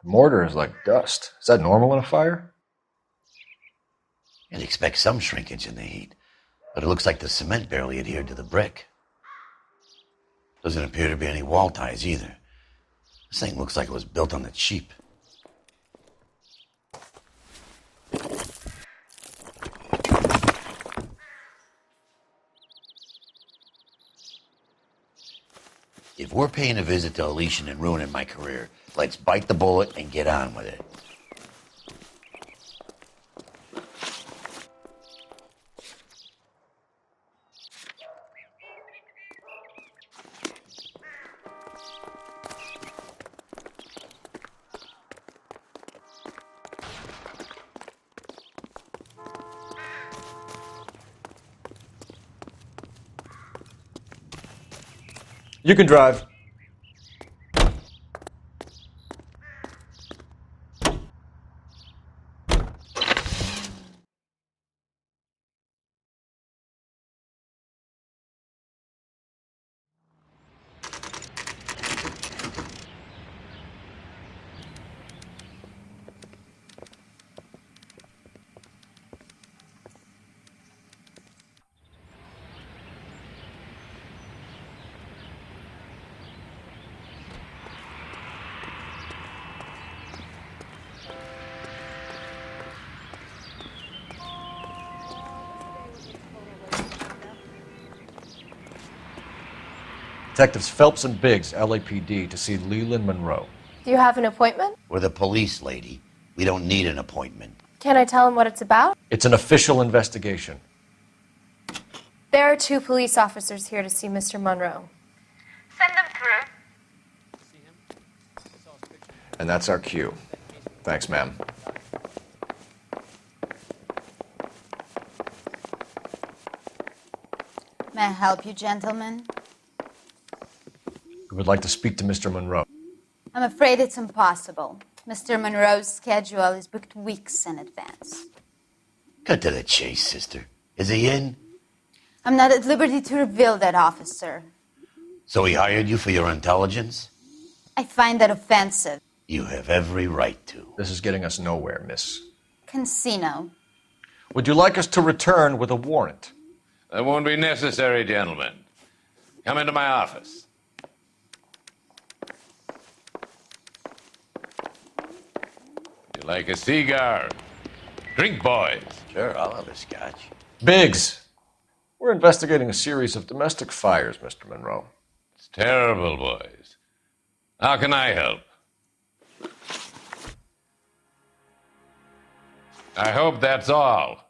Mortar is like dust. Is that normal in a fire? You'd expect some shrinkage in the heat, but it looks like the cement barely adhered to the brick. Doesn't appear to be any wall ties either. This thing looks like it was built on the cheap. If we're paying a visit to Elysian and ruining my career, let's bite the bullet and get on with it. You can drive. Detectives Phelps and Biggs, LAPD, to see Leland Monroe. Do you have an appointment? We're the police, lady. We don't need an appointment. Can I tell him what it's about? It's an official investigation. There are 2 police officers here to see Mr. Monroe. Send them through. And that's our cue. Thanks, ma'am. May I help you, gentlemen? We would like to speak to Mr. Monroe. I'm afraid it's impossible. Mr. Monroe's schedule is booked weeks in advance. Cut to the chase, sister. Is he in? I'm not at liberty to reveal that, officer. So he hired you for your intelligence? I find that offensive. You have every right to. This is getting us nowhere, miss. Casino. Would you like us to return with a warrant? That won't be necessary, gentlemen. Come into my office. You like a cigar? Drink, boys. Sure, I'll have a scotch. Biggs! We're investigating a series of domestic fires, Mr. Monroe. It's terrible, boys. How can I help? I hope that's all.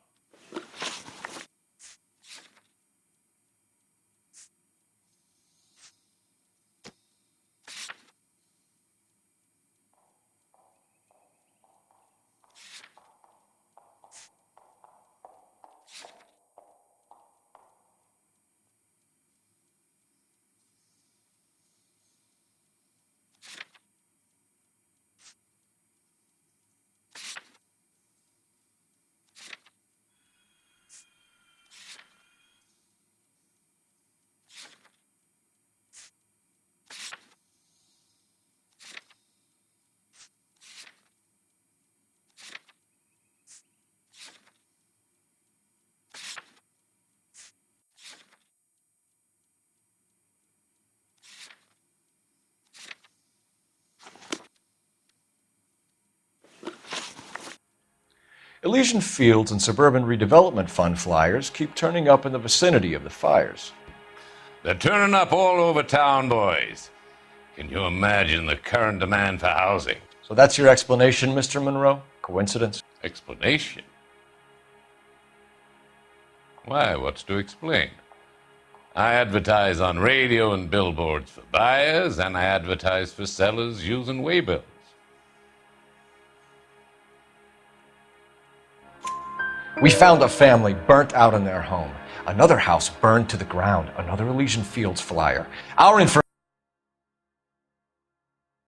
Elysian Fields and Suburban Redevelopment Fund flyers keep turning up in the vicinity of the fires. They're turning up all over town, boys. Can you imagine the current demand for housing? So that's your explanation, Mr. Monroe? Coincidence? Explanation? Why, what's to explain? I advertise on radio and billboards for buyers, and I advertise for sellers using waybills. We found a family burnt out in their home. Another house burned to the ground. Another Elysian Fields flyer. Our information